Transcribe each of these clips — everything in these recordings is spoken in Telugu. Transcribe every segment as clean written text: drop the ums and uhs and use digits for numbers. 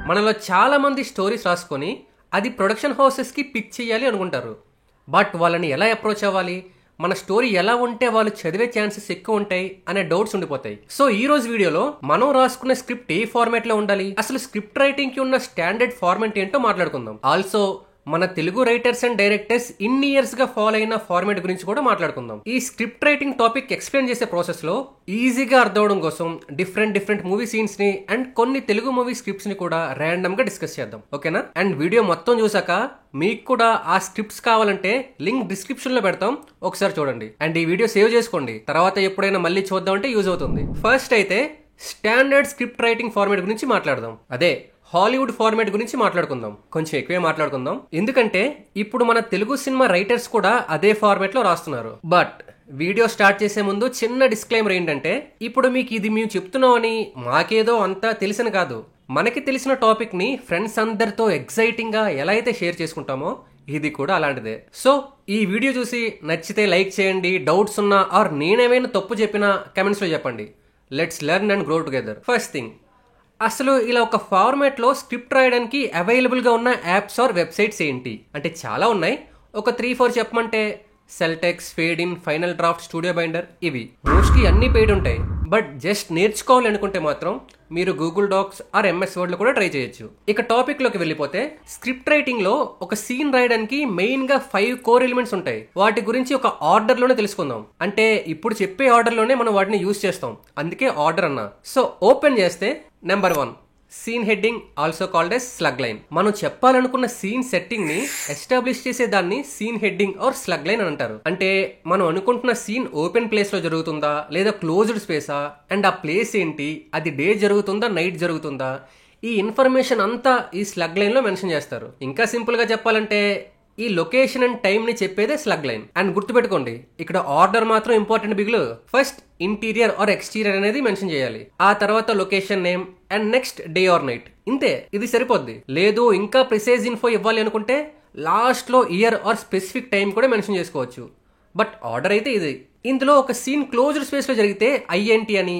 మనలో చాలా మంది స్టోరీస్ రాసుకొని అది ప్రొడక్షన్ హౌసెస్కి పిచ్ చేయాలి అనుకుంటారు. బట్ వాళ్ళని ఎలా అప్రోచ్ అవ్వాలి, మన స్టోరీ ఎలా ఉంటే వాళ్ళు చదివే ఛాన్సెస్ ఎక్కువ ఉంటాయి అనే డౌట్స్ ఉండిపోతాయి. సో ఈ రోజు వీడియోలో మనం రాసుకున్న స్క్రిప్ట్ ఏ ఫార్మాట్ లో ఉండాలి, అసలు స్క్రిప్ట్ రైటింగ్ కి ఉన్న స్టాండర్డ్ ఫార్మాట్ ఏంటో మాట్లాడుకుందాం. ఆల్సో మన తెలుగు రైటర్స్ అండ్ డైరెక్టర్స్ ఇన్ని ఇయర్స్ గా ఫాలో అయిన ఫార్మాట్ గురించి కూడా మాట్లాడుకుందాం. ఈ స్క్రిప్ట్ రైటింగ్ టాపిక్ ఎక్స్ప్లెయిన్ చేసే ప్రాసెస్ లో ఈజీగా అర్థం అవడం కోసం డిఫరెంట్ మూవీ సీన్స్ ని అండ్ కొన్ని తెలుగు మూవీ స్క్రిప్ట్స్ ని కూడా ర్యాండమ్ గా డిస్కస్ చేద్దాం, ఓకేనా? అండ్ వీడియో మొత్తం చూసాక మీకు కూడా ఆ స్క్రిప్ట్స్ కావాలంటే లింక్ డిస్క్రిప్షన్ లో పెడతాం, ఒకసారి చూడండి. అండ్ ఈ వీడియో సేవ్ చేసుకోండి, తర్వాత ఎప్పుడైనా మళ్ళీ చూద్దామంటే యూజ్ అవుతుంది. ఫస్ట్ అయితే స్టాండర్డ్ స్క్రిప్ట్ రైటింగ్ ఫార్మాట్ గురించి మాట్లాడదాం. అదే హాలీవుడ్ ఫార్మాట్ గురించి మాట్లాడుకుందాం. కొంచెం ఎక్కువే మాట్లాడుకుందాం, ఎందుకంటే ఇప్పుడు మన తెలుగు సినిమా రైటర్స్ కూడా అదే ఫార్మాట్ లో రాస్తున్నారు. బట్ వీడియో స్టార్ట్ చేసే ముందు చిన్న డిస్క్లైమర్ ఏంటంటే, ఇప్పుడు మీకు ఇది మేము చెప్తున్నామని మాకేదో అంతా తెలిసిన కాదు. మనకి తెలిసిన టాపిక్ ని ఫ్రెండ్స్ అందరితో ఎక్సైటింగ్ గా ఎలా అయితే షేర్ చేసుకుంటామో ఇది కూడా అలాంటిదే. సో ఈ వీడియో చూసి నచ్చితే లైక్ చేయండి, డౌట్స్ ఉన్నా ఆర్ నేనేమైనా తప్పు చెప్పినా కమెంట్స్ లో చెప్పండి. Let's learn and grow together. First thing, అసలు ఇలా ఒక ఫార్మాట్ లో స్క్రిప్ట్ రాయడానికి అవైలబుల్ గా ఉన్న యాప్స్ ఆర్ వెబ్సైట్స్ ఏంటి అంటే చాలా ఉన్నాయి. ఒక 3-4 చెప్పమంటే Celtx, Fade In, Final Draft, Studio Binder, ఇవి మోస్ట్లీ అన్ని పెయిడ్ ఉంటాయి. బట్ జస్ట్ నేర్చుకోవాలి అనుకుంటే మాత్రం మీరు Google Docs or MS Word లో కూడా ట్రై చేయొచ్చు. ఇక టాపిక్ లోకి వెళ్ళిపోతే, స్క్రిప్ట్ రైటింగ్ లో ఒక సీన్ రాయడానికి మెయిన్ గా 5 కోర్ ఎలిమెంట్స్ ఉంటాయి. వాటి గురించి ఒక ఆర్డర్ లోనే తెలుసుకుందాం. అంటే ఇప్పుడు చెప్పే ఆర్డర్ లోనే మనం వాటిని యూజ్ చేస్తాం, అందుకే ఆర్డర్ అన్నా. సో ఓపెన్ చేస్తే number 1 scene heading, also called as slug line. మనం చెప్పాలనుకున్న సీన్ సెట్టింగ్ ని ఎస్టాబ్లిష్ చేసే దాన్ని scene heading or slug line అని అంటారు. అంటే మనం అనుకుంటున్న సీన్ ఓపెన్ ప్లేస్ లో జరుగుతుందా లేదా క్లోజ్డ్ స్పేసా, అండ్ ఆ ప్లేస్ ఏంటి, అది డే జరుగుతుందా నైట్ జరుగుతుందా, ఈ ఇన్ఫర్మేషన్ అంతా ఈ స్లగ్ లైన్ లో మెన్షన్ చేస్తారు. ఇంకా సింపుల్ గా చెప్పాలంటే ఈ లొకేషన్ అండ్ టైం ని చెప్పేదే స్లగ్ లైన్. అండ్ గుర్తుపెట్టుకోండి, ఇక్కడ ఆర్డర్ మాత్రం ఇంపార్టెంట్ బిగులు. ఫస్ట్ ఇంటీరియర్ ఆర్ ఎక్స్టీరియర్ అనేది మెన్షన్ చేయాలి, ఆ తర్వాత location name and next day or night. ఇంతే, ఇది సరిపోద్ది. లేదు ఇంకా ప్రిసైజ్ ఇన్ఫో ఇవ్వాలి అనుకుంటే లాస్ట్ లో ఇయర్ ఆర్ స్పెసిఫిక్ టైం కూడా మెన్షన్ చేసుకోవచ్చు. బట్ ఆర్డర్ అయితే ఇది. ఇందులో ఒక సీన్ క్లోజ్డ్ స్పేస్ లో జరిగితే ఐఎన్టీ అని,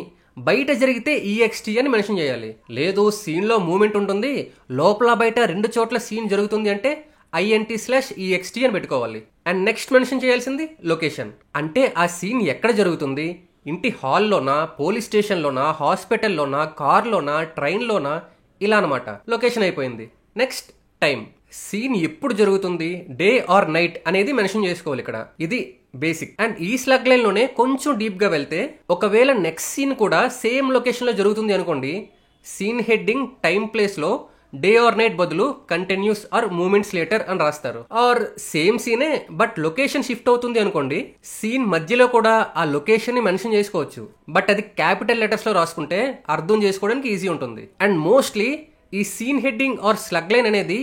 బయట జరిగితే ఈఎక్స్టీ అని మెన్షన్ చేయాలి. లేదు సీన్ లో మూమెంట్ ఉంటుంది, లోపల బయట 2 చోట్ల సీన్ జరుగుతుంది అంటే INT/EXT అని పెట్టుకోవాలి. అండ్ నెక్స్ట్ మెన్షన్ చేయాల్సింది లొకేషన్. అంటే ఆ సీన్ ఎక్కడ జరుగుతుంది, ఇంటి హాల్లోనా, పోలీస్ స్టేషన్లోనా, హాస్పిటల్లోనా, కార్లోనా, ట్రైన్లోనా, ఇలా అనమాట. లొకేషన్ అయిపోయింది. నెక్స్ట్ టైం, సీన్ ఎప్పుడు జరుగుతుంది, డే ఆర్ నైట్ అనేది మెన్షన్ చేసుకోవాలి ఇక్కడ. ఇది బేసిక్. అండ్ ఈ స్లగ్ లైన్ లోనే కొంచెం డీప్ గా వెళ్తే, ఒకవేళ నెక్స్ట్ సీన్ కూడా సేమ్ లొకేషన్ లో జరుగుతుంది అనుకోండి, సీన్ హెడ్డింగ్ టైం ప్లేస్ లో డే ఆర్ నైట్ బదులు కంటిన్యూస్ ఆర్ మూమెంట్స్ లేటర్ అని రాస్తారు. ఆర్ సేమ్ సీనే బట్ లొకేషన్ షిఫ్ట్ అవుతుంది అనుకోండి, సీన్ మధ్యలో కూడా ఆ లొకేషన్ ని మెన్షన్ చేసుకోవచ్చు. బట్ అది క్యాపిటల్ లెటర్స్ లో రాసుకుంటే అర్థం చేసుకోవడానికి ఈజీ ఉంటుంది. అండ్ మోస్ట్లీ ఈ scene heading or slug line అనేది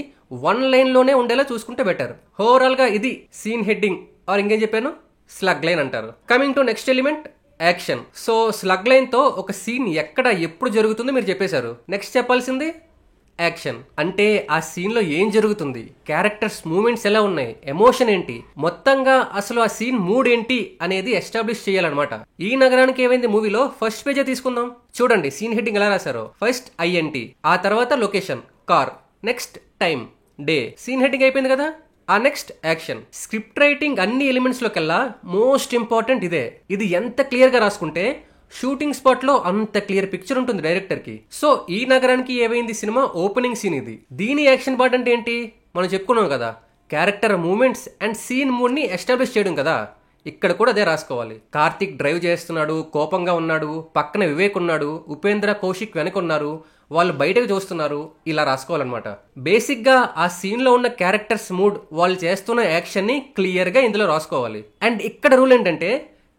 1 లైన్ లోనే ఉండేలా చూసుకుంటే బెటర్. ఓవరాల్ గా ఇది సీన్ హెడ్డింగ్ ఆర్ ఇంకేం చెప్పాను, స్లగ్ లైన్ అంటారు. Coming to next element, action. So slug line తో ఒక సీన్ ఎక్కడ ఎప్పుడు జరుగుతుందో మీరు చెప్పేశారు. నెక్స్ట్ చెప్పాల్సింది యాక్షన్. అంటే ఆ సీన్ లో ఏం జరుగుతుంది, క్యారెక్టర్స్ మూమెంట్స్ ఎలా ఉన్నాయి, ఎమోషన్ ఏంటి, మొత్తంగా అసలు ఆ సీన్ మూడ్ ఏంటి అనేది ఎస్టాబ్లిష్ చేయాలన్నమాట. ఈ నగరానికి ఏమైంది మూవీలో ఫస్ట్ పేజే తీసుకుందాం. చూడండి సీన్ హెడ్డింగ్ ఎలా రాశారో. ఫస్ట్ INT, ఆ తర్వాత location car, next time day. Scene heading అయిపోయింది కదా, ఆ నెక్స్ట్ యాక్షన్. స్క్రిప్ట్ రైటింగ్ అన్ని ఎలిమెంట్స్ లోకెల్లా మోస్ట్ ఇంపార్టెంట్ ఇదే. ఇది ఎంత క్లియర్ గా రాసుకుంటే షూటింగ్ స్పాట్ లో అంత క్లియర్ పిక్చర్ ఉంటుంది డైరెక్టర్ కి. సో ఈ నగరానికి ఏమైంది సినిమా ఓపెనింగ్ సీన్ ఇది. దీని యాక్షన్ పార్ట్ అంటే ఏంటి, మనం చెప్పుకున్నాం కదా, character moments and scene mood ని ఎస్టాబ్లిష్ చేయడం కదా. ఇక్కడ కూడా అదే రాసుకోవాలి. కార్తిక్ డ్రైవ్ చేస్తున్నాడు, కోపంగా ఉన్నాడు, పక్కన వివేక్ ఉన్నాడు, ఉపేంద్ర, కౌశిక్ వెనకున్నారు, వాళ్ళు బయటకు చూస్తున్నారు, ఇలా రాసుకోవాలన్నమాట. బేసిక్ గా ఆ సీన్ లో ఉన్న క్యారెక్టర్స్ మూడ్, వాళ్ళు చేస్తున్న యాక్షన్ ని క్లియర్ గా ఇందులో రాసుకోవాలి. అండ్ ఇక్కడ రూల్ ఏంటంటే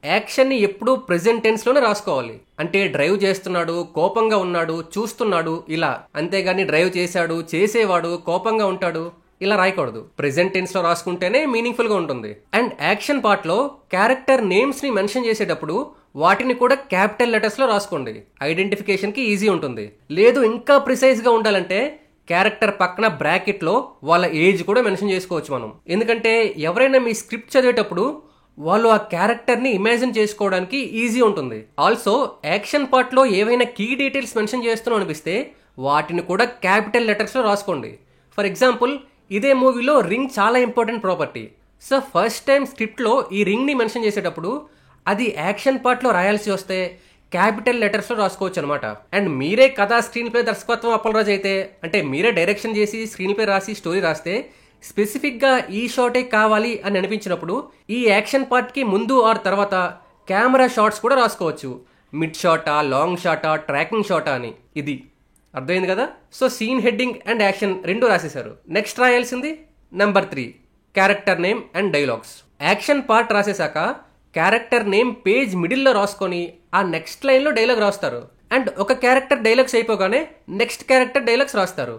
యాక్షన్ ని ఎప్పుడూ ప్రెజెంట్ టెన్స్ లోనే రాసుకోవాలి. అంటే డ్రైవ్ చేస్తున్నాడు, కోపంగా ఉన్నాడు, చూస్తున్నాడు, ఇలా. అంతేగాని డ్రైవ్ చేశాడు, చేసేవాడు, కోపంగా ఉంటాడు, ఇలా రాయకూడదు. ప్రెజెంట్ టెన్స్ లో రాసుకుంటేనే మీనింగ్ఫుల్ గా ఉంటుంది. అండ్ యాక్షన్ పార్ట్ లో క్యారెక్టర్ నేమ్స్ ని మెన్షన్ చేసేటప్పుడు వాటిని కూడా క్యాపిటల్ లెటర్స్ లో రాసుకోండి, ఐడెంటిఫికేషన్ కి ఈజీ ఉంటుంది. లేదు ఇంకా ప్రిసైజ్ గా ఉండాలంటే క్యారెక్టర్ పక్కన బ్రాకెట్ లో వాళ్ళ ఏజ్ కూడా మెన్షన్ చేసుకోవచ్చు మనం. ఎందుకంటే ఎవరైనా మీ స్క్రిప్ట్ చదివేటప్పుడు వాళ్ళు ఆ క్యారెక్టర్ ని ఇమాజిన్ చేసుకోవడానికి ఈజీ ఉంటుంది. ఆల్సో యాక్షన్ పార్ట్ లో ఏవైనా కీ డీటెయిల్స్ మెన్షన్ చేస్తున్నాం అనిపిస్తే వాటిని కూడా క్యాపిటల్ లెటర్స్లో రాసుకోండి. ఫర్ ఎగ్జాంపుల్, ఇదే మూవీలో రింగ్ చాలా important property. So first time స్క్రిప్ట్లో ఈ రింగ్ని మెన్షన్ చేసేటప్పుడు అది యాక్షన్ పార్ట్లో రాయాల్సి వస్తే క్యాపిటల్ లెటర్స్లో రాసుకోవచ్చు అనమాట. అండ్ మీరే కథా స్క్రీన్ ప్లే దర్శకత్వం అప్పలరాజు అయితే, అంటే మీరే డైరెక్షన్ చేసి స్క్రీన్ ప్లే రాసి స్టోరీ రాస్తే స్పెసిఫిక్గా ఈ షాటే కావాలి అని అనిపించినప్పుడు ఈ యాక్షన్ పార్ట్కి ముందు ఆర్ తర్వాత కెమెరా షాట్స్ కూడా రాసుకోవచ్చు. మిడ్ షాటా, లాంగ్ షాటా, ట్రాకింగ్ షాటా అని. ఇది అర్థమైంది కదా. So scene heading and action రెండు రాసేశారు. నెక్స్ట్ రాయాల్సింది number 3, character name and dialogues. Action part రాసేశాక క్యారెక్టర్ నేమ్ పేజ్ మిడిల్లో రాసుకొని ఆ నెక్స్ట్ లైన్లో డైలాగ్ రాస్తారు. అండ్ ఒక క్యారెక్టర్ డైలాగ్స్ అయిపోగానే నెక్స్ట్ క్యారెక్టర్ డైలాగ్స్ రాస్తారు.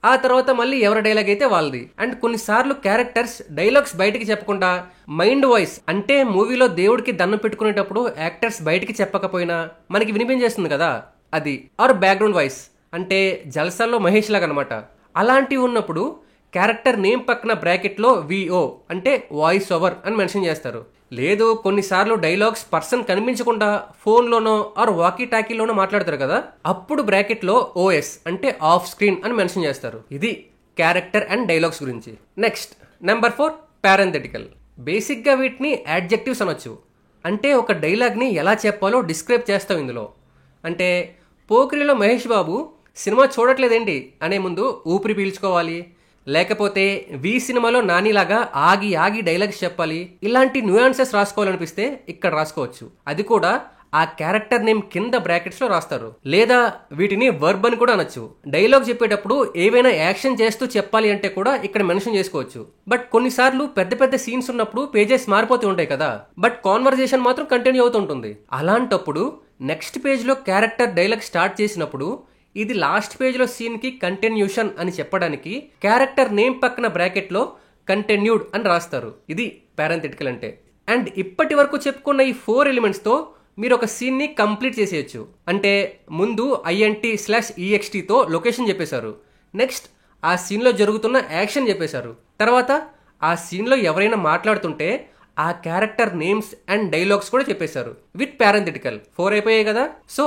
ఆ తర్వాత మళ్ళీ ఎవరి డైలాగ్ అయితే వాళ్ళది. అండ్ కొన్నిసార్లు క్యారెక్టర్స్ డైలాగ్స్ బయటికి చెప్పకుండా మైండ్ వాయిస్, అంటే మూవీలో దేవుడికి దండం పెట్టుకునేటప్పుడు యాక్టర్స్ బయటికి చెప్పకపోయినా మనకి వినిపించేస్తుంది కదా, అది. ఆర్ బ్యాక్గ్రౌండ్ వాయిస్, అంటే జల్సాల్లో మహేష్ లాగా అనమాట. అలాంటివి ఉన్నప్పుడు క్యారెక్టర్ నేమ్ పక్కన బ్రాకెట్లో విఓ అంటే వాయిస్ ఓవర్ అని మెన్షన్ చేస్తారు. లేదు, కొన్నిసార్లు డైలాగ్స్ పర్సన్ కనిపించకుండా ఫోన్లోనో ఆర్ వాకీ టాకీలోనో మాట్లాడతారు కదా, అప్పుడు బ్రాకెట్లో ఓఎస్ అంటే ఆఫ్ స్క్రీన్ అని మెన్షన్ చేస్తారు. ఇది క్యారెక్టర్ అండ్ డైలాగ్స్ గురించి. Next number 4, పారెంథెటికల్. బేసిక్గా వీటిని యాడ్జెక్టివ్స్ అనొచ్చు. అంటే ఒక డైలాగ్ని ఎలా చెప్పాలో డిస్క్రైబ్ చేస్తాం ఇందులో. అంటే పోకిరిలో మహేష్ బాబు సినిమా చూడట్లేదేంటి అనే ముందు ఊపిరి పీల్చుకోవాలి, లేకపోతే వి సినిమాలో నానిలాగా ఆగి ఆగి డైలాగ్స్ చెప్పాలి. ఇలాంటి న్యూయాన్సెస్ రాసుకోవాలనిపిస్తే ఇక్కడ రాసుకోవచ్చు. అది కూడా ఆ క్యారెక్టర్ నేమ్ కింద బ్రాకెట్స్లో రాస్తారు. లేదా వీటిని వర్బ్ అని కూడా అనొచ్చు. డైలాగ్ చెప్పేటప్పుడు ఏవైనా యాక్షన్ చేస్తూ చెప్పాలి అంటే కూడా ఇక్కడ మెన్షన్ చేసుకోవచ్చు. బట్ కొన్నిసార్లు పెద్ద పెద్ద సీన్స్ ఉన్నప్పుడు పేజెస్ మారిపోతూ ఉంటాయి కదా, బట్ కాన్వర్జేషన్ మాత్రం కంటిన్యూ అవుతుంటుంది. అలాంటప్పుడు నెక్స్ట్ పేజ్లో క్యారెక్టర్ డైలాగ్ స్టార్ట్ చేసినప్పుడు ఇది లాస్ట్ పేజ్లో సీన్కి కంటిన్యూషన్ అని చెప్పడానికి క్యారెక్టర్ నేమ్ పక్కన బ్రాకెట్లో కంటిన్యూడ్ అని రాస్తారు. ఇది పారెంథెటికల్ అంటే. అండ్ ఇప్పటి వరకు చెప్పుకున్న ఈ 4 ఎలిమెంట్స్తో మీరు ఒక సీన్ని కంప్లీట్ చేసేయచ్చు. అంటే ముందు INT/EXTతో లొకేషన్ చెప్పేశారు. నెక్స్ట్ ఆ సీన్లో జరుగుతున్న యాక్షన్ చెప్పేశారు. తర్వాత ఆ సీన్లో ఎవరైనా మాట్లాడుతుంటే ఆ క్యారెక్టర్ నేమ్స్ అండ్ డైలాగ్స్ కూడా చెప్పేశారు విత్ పారెంథెటికల్. 4 అయిపోయాయి కదా. సో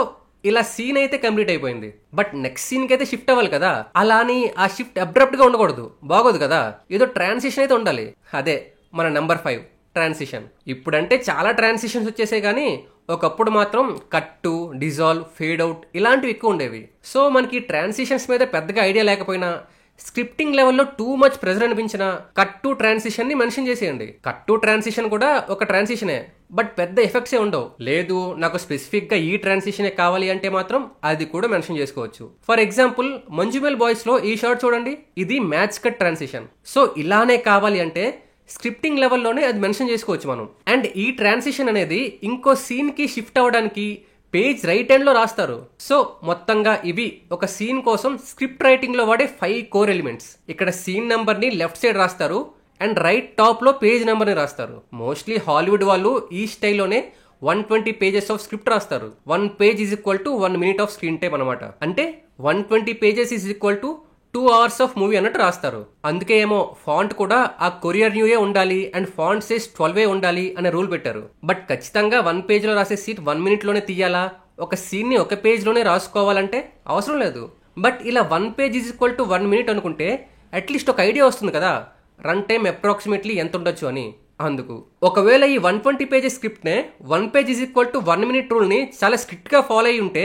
ఇలా సీన్ అయితే కంప్లీట్ అయిపోయింది. బట్ నెక్స్ట్ సీన్కి అయితే షిఫ్ట్ అవ్వాలి కదా. అలా అని ఆ షిఫ్ట్ అబ్రప్ట్గా ఉండకూడదు, బాగోదు కదా. ఏదో ట్రాన్సిషన్ అయితే ఉండాలి. అదే మన నెంబర్ 5, ట్రాన్సిషన్. ఇప్పుడంటే చాలా ట్రాన్సిషన్స్ వచ్చేసాయి, కానీ ఒకప్పుడు మాత్రం కట్టు, డిజాల్వ్, ఫేడ్ అవుట్ ఇలాంటివి ఎక్కువ ఉండేవి. సో మనకి ట్రాన్సిషన్స్ మీద పెద్దగా ఐడియా లేకపోయినా స్క్రిప్టింగ్ లెవెల్లో టూ మచ్ ప్రెజర్ అనిపించిన కట్ టు ట్రాన్సిషన్ ని మెన్షన్ చేసేయండి. కట్ టు ట్రాన్సిషన్ కూడా ఒక ట్రాన్సిషనే, బట్ పెద్ద ఎఫెక్ట్స్ ఏ ఉండవు. లేదు నాకు స్పెసిఫిక్ గా ఈ ట్రాన్సిషన్ కావాలి అంటే మాత్రం అది కూడా మెన్షన్ చేసుకోవచ్చు. ఫర్ ఎగ్జాంపుల్ మంజుమేల్ బాయ్స్ లో ఈ షాట్ చూడండి, ఇది మ్యాచ్ కట్ ట్రాన్సిషన్. సో ఇలానే కావాలి అంటే స్క్రిప్టింగ్ లెవెల్లోనే అది మెన్షన్ చేసుకోవచ్చు మనం. అండ్ ఈ ట్రాన్సిషన్ అనేది ఇంకో సీన్ కి షిఫ్ట్ అవ్వడానికి పేజ్ రైట్ హ్యాండ్ లో రాస్తారు. సో మొత్తంగా ఇవి ఒక సీన్ కోసం స్క్రిప్ట్ రైటింగ్ లో వాడే 5 కోర్ ఎలిమెంట్స్. ఇక్కడ సీన్ నెంబర్ ని లెఫ్ట్ సైడ్ రాస్తారు అండ్ రైట్ టాప్ లో పేజ్ నెంబర్ ని రాస్తారు. మోస్ట్లీ హాలీవుడ్ వాళ్ళు ఈ స్టైల్లోనే 120 పేజెస్ ఆఫ్ స్క్రిప్ట్ రాస్తారు. 1 page is equal to 1 minute off screen time అనమాట. అంటే 120 pages is equal to 2 hours of movie అన్నట్టు రాస్తారు. అందుకే ఏమో ఫాంట్ కూడా ఆ కొరియర్ న్యూయే ఉండాలి అండ్ ఫాంట్ సైజ్ 12 ఉండాలి అనే రూల్ పెట్టారు. బట్ ఖచ్చితంగా 1 పేజ్ లో రాసే సీట్ 1 minute లోనే తీయాలా, ఒక సీన్ ని ఒక పేజ్ లోనే రాసుకోవాలంటే అవసరం లేదు. బట్ ఇలా 1 page is equal to 1 minute అనుకుంటే అట్లీస్ట్ ఒక ఐడియా వస్తుంది కదా రన్ టైం అప్రాక్సిమేట్లీ ఎంత ఉండొచ్చు అని. అందుకు ఒకవేళ ఈ 120 పేజెస్ స్క్రిప్ట్ నే 1 page is equal to 1 minute rule ని చాలా స్ట్రిక్ట్ గా ఫాలో అయ్యి ఉంటే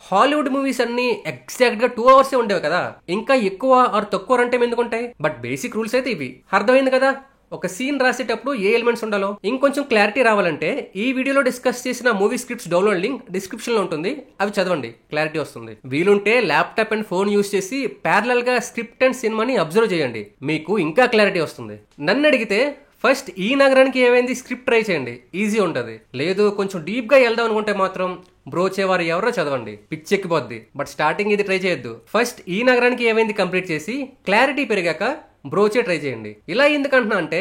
హాలీవుడ్ మూవీస్ అన్ని ఎగ్జాక్ట్ గా 2 hours ఉండేవి కదా. ఇంకా ఎక్కువ ఆర్ తక్కువ రన్ టైం ఎందుకుంటాయి? బట్ బేసిక్ రూల్స్ అయితే ఇవి. అర్థమైంది కదా ఒక సీన్ రాసేటప్పుడు ఏ ఎలిమెంట్స్ ఉండాలో. ఇంకొంచెం క్లారిటీ రావాలంటే ఈ వీడియోలో డిస్కస్ చేసిన movie scripts download link description లో ఉంటుంది, అవి చదవండి, క్లారిటీ వస్తుంది. వీలుంటే ల్యాప్టాప్ అండ్ ఫోన్ యూస్ చేసి ప్యారలల్ గా స్క్రిప్ట్ అండ్ సినిమాని అబ్జర్వ్ చేయండి, మీకు ఇంకా క్లారిటీ వస్తుంది. నన్ను అడిగితే ఫస్ట్ ఈ నగరానికి ఏమైంది స్క్రిప్ట్ ట్రై చేయండి, ఈజీ ఉంటుంది. లేదు కొంచెం డీప్ గా వెళ్దాం అనుకుంటే మాత్రం బ్రోచేవారు ఎవరో చదవండి, పిచ్చెక్కిపోద్ది. బట్ స్టార్టింగ్ ఇది ట్రై చేయొద్దు. ఫస్ట్ ఈ నగరానికి ఏమైంది కంప్లీట్ చేసి క్లారిటీ పెరిగాక బ్రోచే ట్రై చేయండి. ఇలా ఎందుకంటున్నా అంటే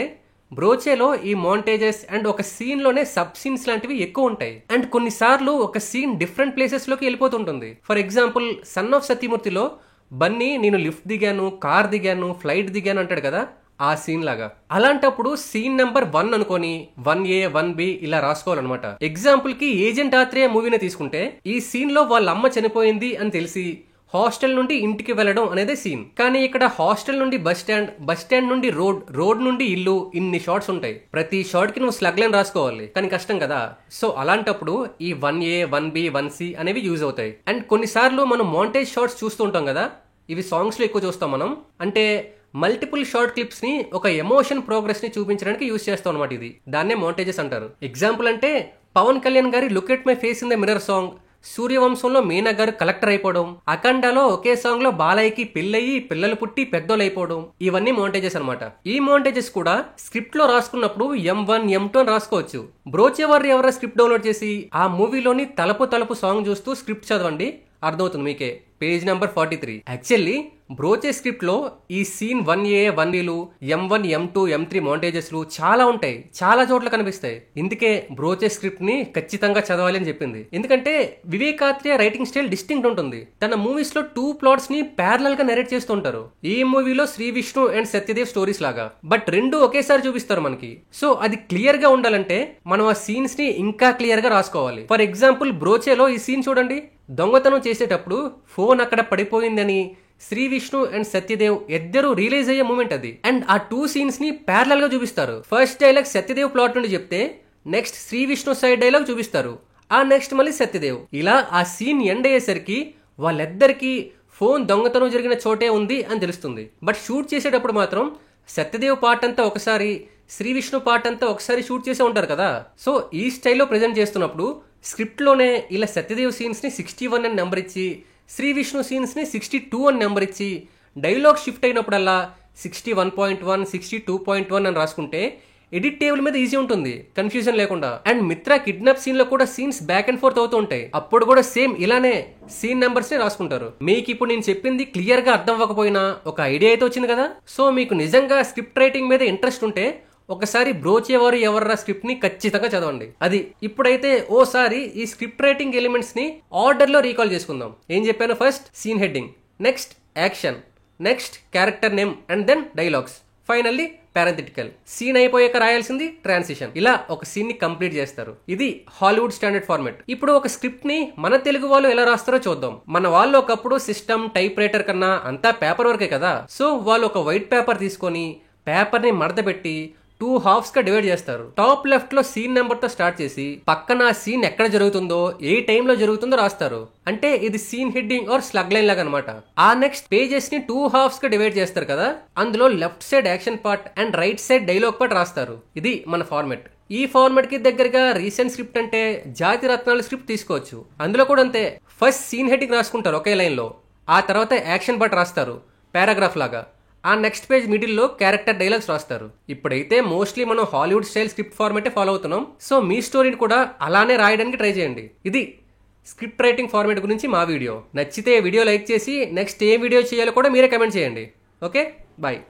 బ్రోచేలో ఈ మోంటేజెస్ అండ్ ఒక సీన్ లోనే సబ్ సీన్స్ లాంటివి ఎక్కువ ఉంటాయి. అండ్ కొన్నిసార్లు ఒక సీన్ డిఫరెంట్ ప్లేసెస్ లోకి వెళ్ళిపోతుంటుంది. ఫర్ ఎగ్జాంపుల్ సన్ ఆఫ్ సత్యమూర్తిలో బన్నీ నేను లిఫ్ట్ దిగాను, కార్ దిగాను, ఫ్లైట్ దిగాను అంటాడు కదా, ఆ సీన్ లాగా. అలాంటప్పుడు సీన్ నెంబర్ 1 అనుకొని 1A 1B ఇలా రాసుకోవాలన్నమాట. ఎగ్జాంపుల్ కి ఏజెంట్ ఆత్రేయ మూవీని తీసుకుంటే ఈ సీన్ లో వాళ్ళ అమ్మ చనిపోయింది అని తెలిసి హాస్టల్ నుండి ఇంటికి వెళ్ళడం అనేది సీన్. కానీ ఇక్కడ హాస్టల్ నుండి బస్ స్టాండ్, బస్ స్టాండ్ నుండి రోడ్, రోడ్ నుండి ఇల్లు, ఇన్ని షార్ట్స్ ఉంటాయి. ప్రతి షార్ట్ కి నువ్వు స్లగ్ లైన్ రాసుకోవాలి, కానీ కష్టం కదా. సో అలాంటప్పుడు ఈ 1A 1B 1C అనేవి యూజ్ అవుతాయి. అండ్ కొన్నిసార్లు మనం మాంటేజ్ షార్ట్స్ చూస్తూ ఉంటాం కదా, ఇవి సాంగ్స్ లో ఎక్కువ చూస్తాం మనం. అంటే మల్టిపుల్ షార్ట్ క్లిప్స్ ని ఒక ఎమోషన్ ప్రోగ్రెస్ ని చూపించడానికి యూజ్ చేస్తాం అనమాట. ఇది దాన్నే మాంటేజెస్ అంటారు. ఎగ్జాంపుల్ అంటే పవన్ కళ్యాణ్ గారి look at my face in the mirror song, సూర్యవంశంలో మీనా గారు కలెక్టర్ అయిపోవడం, అఖండలో ఒకే సాంగ్ లో బాలయ్యకి పెళ్ళయి పిల్లలు పుట్టి పెద్దోళ్ళు అయిపోవడం, ఇవన్నీ మౌంటేజెస్ అనమాట. ఈ మౌంటేజెస్ కూడా స్క్రిప్ట్ లో రాసుకున్నప్పుడు M1 M2 అని రాసుకోవచ్చు. బ్రోచేవారు ఎవరైనా స్క్రిప్ట్ డౌన్లోడ్ చేసి ఆ మూవీలోని తలుపు తలుపు సాంగ్ చూస్తూ స్క్రిప్ట్ చదవండి, అర్థమవుతుంది మీకే. Page number 43. యాక్చువల్లీ బ్రోచే స్క్రిప్ట్ లో ఈ scene 1A 1Bలు, M1 M2 M3 మౌంటేజెస్లు చాలా ఉంటాయి, చాలా చోట్ల కనిపిస్తాయి. ఇందుకే బ్రోచే స్క్రిప్ట్ ని ఖచ్చితంగా చదవాలి అని చెప్పింది. ఎందుకంటే వివేకాత్రేయ రైటింగ్ స్టైల్ డిస్టింక్ట్ ఉంటుంది. తన మూవీస్ లో 2 ప్లాట్స్ ని ప్యారలల్ గా నెరేట్ చేస్తుంటారు. ఈ మూవీలో శ్రీ విష్ణు అండ్ సత్యదేవ్ స్టోరీస్ లాగా, బట్ రెండు ఒకేసారి చూపిస్తారు మనకి. సో అది క్లియర్ గా ఉండాలంటే మనం ఆ సీన్స్ ని ఇంకా క్లియర్ గా రాసుకోవాలి. ఫర్ ఎగ్జాంపుల్ బ్రోచేలో ఈ సీన్ చూడండి. దొంగతనం చేసేటప్పుడు ఫోన్ అక్కడ పడిపోయిందని శ్రీ విష్ణు అండ్ సత్యదేవ్ ఇద్దరు రియలైజ్ అయ్యే మూమెంట్ అది. అండ్ ఆ 2 సీన్స్ ని ప్యారలల్ గా చూపిస్తారు. ఫస్ట్ డైలాగ్ సత్యదేవ్ ప్లాట్ నుండి చెప్తే next Sri Vishnu side dialogue చూపిస్తారు, ఆ నెక్స్ట్ మళ్ళీ సత్యదేవ్. ఇలా ఆ సీన్ ఎండ్ అయ్యేసరికి వాళ్ళిద్దరికి ఫోన్ దొంగతనం జరిగిన చోటే ఉంది అని తెలుస్తుంది. బట్ షూట్ చేసేటప్పుడు మాత్రం సత్యదేవ్ పార్ట్ అంతా ఒకసారి, శ్రీ విష్ణు పార్ట్ అంతా ఒకసారి షూట్ చేసే ఉంటారు కదా. సో ఈ స్టైల్లో ప్రెజెంట్ చేస్తున్నప్పుడు స్క్రిప్ట్ లోనే ఇలా సత్యదేవ్ సీన్స్ ని 61 అని నెంబర్ ఇచ్చి, శ్రీ విష్ణు సీన్స్ ని 62 అని నెంబర్ ఇచ్చి, డైలాగ్ షిఫ్ట్ అయినప్పుడల్లా 61.1 62.1 అని రాసుకుంటే ఎడిట్ టేబుల్ మీద ఈజీ ఉంటుంది, కన్ఫ్యూజన్ లేకుండా. అండ్ మిత్ర కిడ్నాప్ సీన్ లో కూడా సీన్స్ బ్యాక్ అండ్ ఫోర్త్ అవుతూ ఉంటాయి. అప్పుడు కూడా సేమ్ ఇలానే సీన్ నెంబర్స్ ని రాసుకుంటారు. మీకు ఇప్పుడు నేను చెప్పింది క్లియర్ గా అర్థం అవ్వకపోయినా ఒక ఐడియా అయితే వచ్చింది కదా. సో మీకు నిజంగా స్క్రిప్ట్ రైటింగ్ మీద ఇంట్రెస్ట్ ఉంటే ఒకసారి బ్రోచేవారు ఎవర్రా స్క్రిప్ట్ ని ఖచ్చితంగా చదవండి. అది ఇప్పుడైతే ఓసారి ఈ స్క్రిప్ట్ రైటింగ్ ఎలిమెంట్స్ ని ఆర్డర్ లో రీకాల్ చేసుకుందాం. ఏం చెప్పాను? First scene heading, next action, next character name and then dialogues, finally parenthetical. Scene అయిపోయాక రాయాల్సింది ట్రాన్సిషన్. ఇలా ఒక సీన్ ని కంప్లీట్ చేస్తారు. ఇది హాలీవుడ్ స్టాండర్డ్ ఫార్మాట్. ఇప్పుడు ఒక స్క్రిప్ట్ ని మన తెలుగు వాళ్ళు ఎలా రాస్తారో చూద్దాం. మన వాళ్ళు ఒకప్పుడు సిస్టమ్, టైప్ రైటర్ కన్నా అంతా పేపర్ వర్కే కదా. సో వాళ్ళు ఒక వైట్ పేపర్ తీసుకొని పేపర్ ని మడత పెట్టి 2 హాఫ్స్ గా డివైడ్ చేస్తారు. టాప్ లెఫ్ట్ లో సీన్ నెంబర్ తో స్టార్ట్ చేసి పక్కన ఆ సీన్ ఎక్కడ జరుగుతుందో, ఏ టైంలో జరుగుతుందో రాస్తారు. అంటే ఇది scene heading or slug line లాగా అనమాట. ఆ నెక్స్ట్ పేజెస్ ని 2 హాఫ్స్ గా డివైడ్ చేస్తారు కదా, అందులో left side action part and right side dialogue part రాస్తారు. ఇది మన ఫార్మాట్. ఈ ఫార్మాట్ కి దగ్గరగా రీసెంట్ స్క్రిప్ట్ అంటే జాతి రత్నాల స్క్రిప్ట్ తీసుకోవచ్చు. అందులో కూడా అంతే. ఫస్ట్ సీన్ హెడ్డింగ్ రాసుకుంటారు ఒకే లైన్ లో, ఆ తర్వాత యాక్షన్ పార్ట్ రాస్తారు పారాగ్రాఫ్ లాగా, ఆ నెక్స్ట్ పేజ్ మిడిల్ లో క్యారెక్టర్ డైలాగ్స్ రాస్తారు. ఇప్పుడైతే మోస్ట్లీ మనం హాలీవుడ్ స్టైల్ స్క్రిప్ట్ ఫార్మాటే ఫాలో అవుతున్నాం. సో మీ స్టోరీని కూడా అలానే రాయడానికి ట్రై చేయండి. ఇది స్క్రిప్ట్ రైటింగ్ ఫార్మాట్ గురించి మా వీడియో. నచ్చితే వీడియో లైక్ చేసి నెక్స్ట్ ఏ వీడియో చేయాలో కూడా మీరే కమెంట్ చేయండి. Okay, bye.